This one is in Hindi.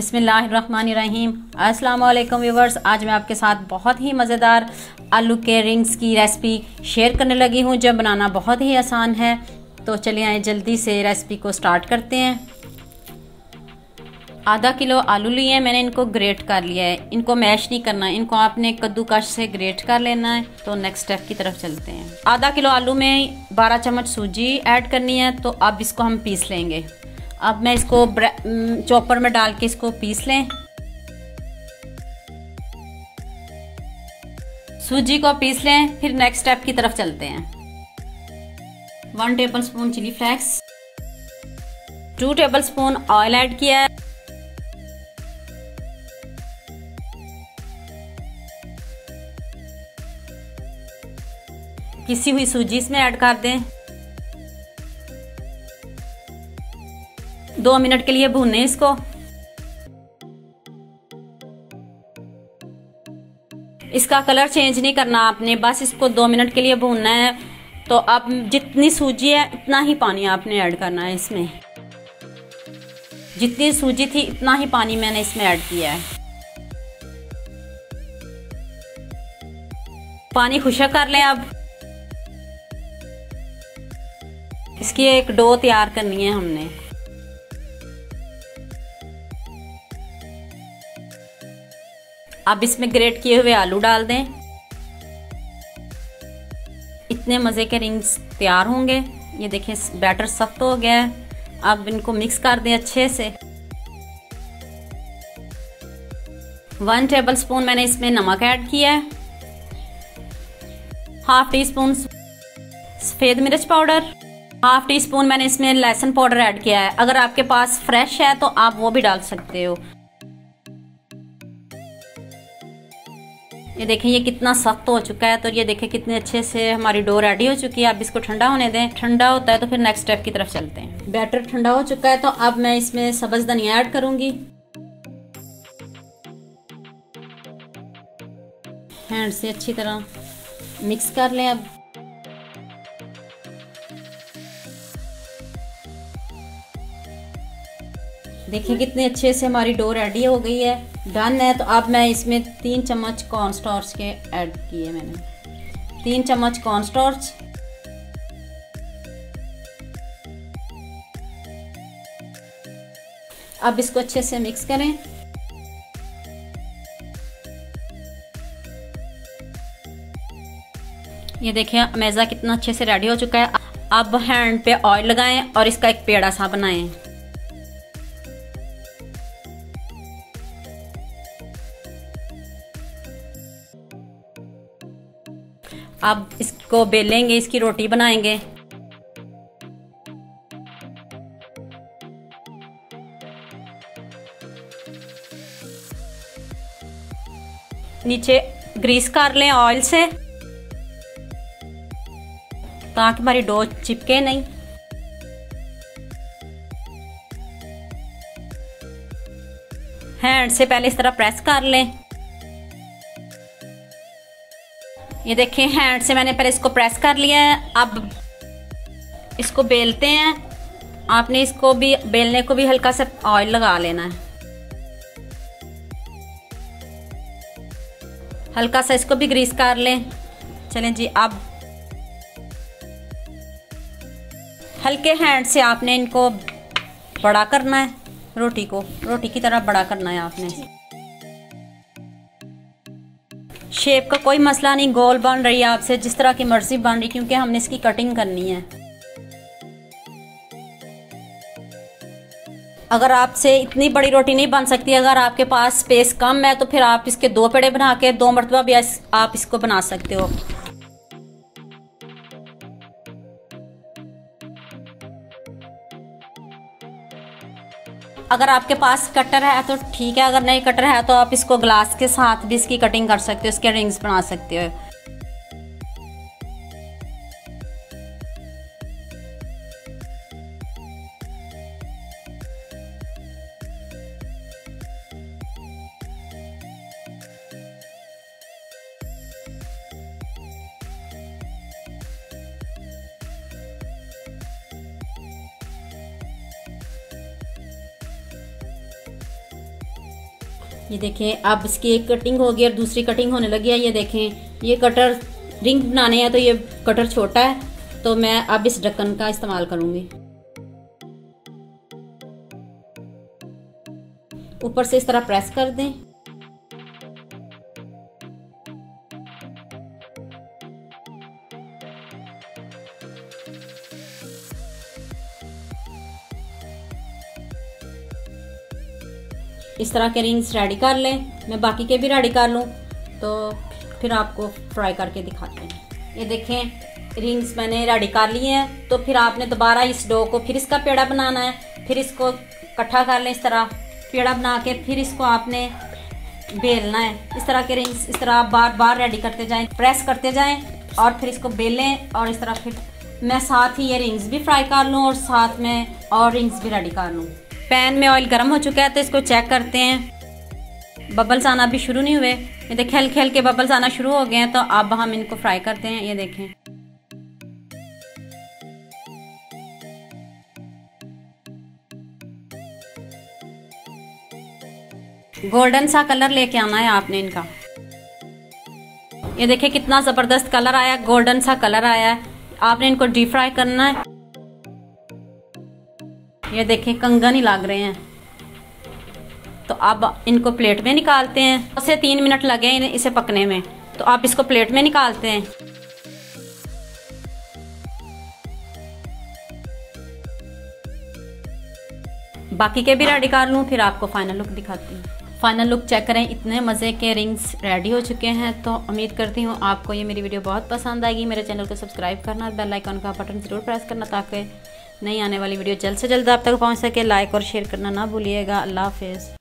बिस्मिल्लाहिर्रहमानिर्रहीम। अस्सलाम वालेकुम व्यूवर्स, आज मैं आपके साथ बहुत ही मज़ेदार आलू के रिंग्स की रेसिपी शेयर करने लगी हूँ जो बनाना बहुत ही आसान है। तो चलिए आए जल्दी से रेसिपी को स्टार्ट करते हैं। आधा किलो आलू लिए हैं मैंने, इनको ग्रेट कर लिया है। इनको मैश नहीं करना है, इनको आपने कद्दूकश से ग्रेट कर लेना है। तो नेक्स्ट स्टेप की तरफ चलते हैं। आधा किलो आलू में 12 चम्मच सूजी ऐड करनी है, तो अब इसको हम पीस लेंगे। अब मैं इसको चॉपर में डाल के इसको पीस लें। सूजी को पीस लें, फिर नेक्स्ट स्टेप की तरफ चलते हैं। 1 tablespoon chili flakes, 2 tablespoon oil add किया है। पिसी हुई सूजी इसमें ऐड कर दें। 2 मिनट के लिए भूनें इसको। इसका कलर चेंज नहीं करना आपने, बस इसको 2 मिनट के लिए भूनना है। तो अब जितनी सूजी है इतना ही पानी आपने ऐड करना है इसमें। जितनी सूजी थी इतना ही पानी मैंने इसमें ऐड किया है। पानी खुश्क कर लें। अब इसकी एक डो तैयार करनी है हमने। अब इसमें ग्रेट किए हुए आलू डाल दें। इतने मज़े के रिंग्स तैयार होंगे। ये देखें बैटर सख्त हो गया है। अब इनको मिक्स कर दें अच्छे से। 1 टेबलस्पून मैंने इसमें नमक ऐड किया है। ½ टीस्पून सफ़ेद मिर्च पाउडर, ½ टीस्पून मैंने इसमें लहसुन पाउडर ऐड किया है। अगर आपके पास फ्रेश है तो आप वो भी डाल सकते हो। ये देखें ये कितना सख्त हो चुका है। तो ये देखें कितने अच्छे से हमारी डो रेडी हो चुकी है। अब इसको ठंडा होने दें। ठंडा होता है तो फिर नेक्स्ट स्टेप की तरफ चलते हैं। बैटर ठंडा हो चुका है, तो अब मैं इसमें सब्ज़ धनिया ऐड करूंगी। हैंड से अच्छी तरह मिक्स कर लें। अब देखिए कितने अच्छे से हमारी डो रेडी हो गई है, डन है। तो अब मैं इसमें 3 चम्मच कॉर्नस्टार्च के ऐड किए मैंने। 3 चम्मच कॉर्नस्टार्च, अब इसको अच्छे से मिक्स करें। ये देखिए मैदा कितना अच्छे से रेडी हो चुका है। अब हैंड पे ऑयल लगाएं और इसका एक पेड़ा सा बनाएं। अब इसको बेलेंगे, इसकी रोटी बनाएंगे। नीचे ग्रीस कर लें ऑयल से ताकि हमारी डो चिपके नहीं। हैंड से पहले इस तरह प्रेस कर लें। ये देखें हैंड से मैंने पहले इसको प्रेस कर लिया है। अब इसको बेलते हैं। आपने इसको भी बेलने को भी हल्का सा ऑयल लगा लेना है। हल्का सा इसको भी ग्रीस कर लें। चलें जी, अब हल्के हैंड से आपने इनको बड़ा करना है। रोटी को रोटी की तरह बड़ा करना है आपने। शेप का कोई मसला नहीं, गोल बन रही है आपसे जिस तरह की मर्जी बन रही, क्योंकि हमने इसकी कटिंग करनी है। अगर आपसे इतनी बड़ी रोटी नहीं बन सकती, अगर आपके पास स्पेस कम है, तो फिर आप इसके 2 पेड़े बना के 2 मरतबा भी आप इसको बना सकते हो। अगर आपके पास कटर है तो ठीक है, अगर नहीं कटर है तो आप इसको ग्लास के साथ भी इसकी कटिंग कर सकते हो, इसके रिंग्स बना सकते हो। ये देखें अब इसकी एक कटिंग हो गई और दूसरी कटिंग होने लगी है। ये देखें ये कटर रिंग बनाने हैं तो ये कटर छोटा है, तो मैं अब इस ढक्कन का इस्तेमाल करूंगी। ऊपर से इस तरह प्रेस कर दें। इस तरह के रिंग्स रेडी कर लें। मैं बाकी के भी रेडी कर लूँ तो फिर आपको फ्राई करके दिखाते हैं। ये देखें रिंग्स मैंने रेडी कर लिए हैं। तो फिर आपने दोबारा इस डो को फिर इसका पेड़ा बनाना है, फिर इसको इकट्ठा कर लें। इस तरह पेड़ा बना के फिर इसको आपने बेलना है। इस तरह के रिंग्स इस तरह बार बार रेडी करते जाएं, प्रेस करते जाएं और फिर इसको बेलें। और इस तरह फिर मैं साथ ही ये रिंग्स भी फ्राई कर लूँ और साथ में और रिंग्स भी रेडी कर लूँ। पैन में ऑयल गर्म हो चुका है तो इसको चेक करते हैं। बबल्स आना भी शुरू नहीं हुए। ये देखें हल्के हल्के बबल्स आना शुरू हो गए हैं, तो अब हम इनको फ्राई करते हैं। ये देखें गोल्डन सा कलर लेके आना है आपने इनका। ये देखें कितना जबरदस्त कलर आया, गोल्डन सा कलर आया है। आपने इनको डीप फ्राई करना है। ये देखें कंगन ही लग रहे हैं। तो अब इनको प्लेट में निकालते हैं। 2 से 3 मिनट लगे इसे पकने में, तो आप इसको प्लेट में निकालते हैं। बाकी के भी रेडी कर लूँ फिर आपको फाइनल लुक दिखाती हूँ। फाइनल लुक चेक करें, इतने मज़े के रिंग्स रेडी हो चुके हैं। तो उम्मीद करती हूँ आपको ये मेरी वीडियो बहुत पसंद आएगी। मेरे चैनल को सब्सक्राइब करना, बेल आइकन का बटन ज़रूर प्रेस करना ताकि नई आने वाली वीडियो जल्द से जल्द आप तक पहुँच सके। लाइक और शेयर करना ना भूलिएगा। अल्लाह हाफिज़।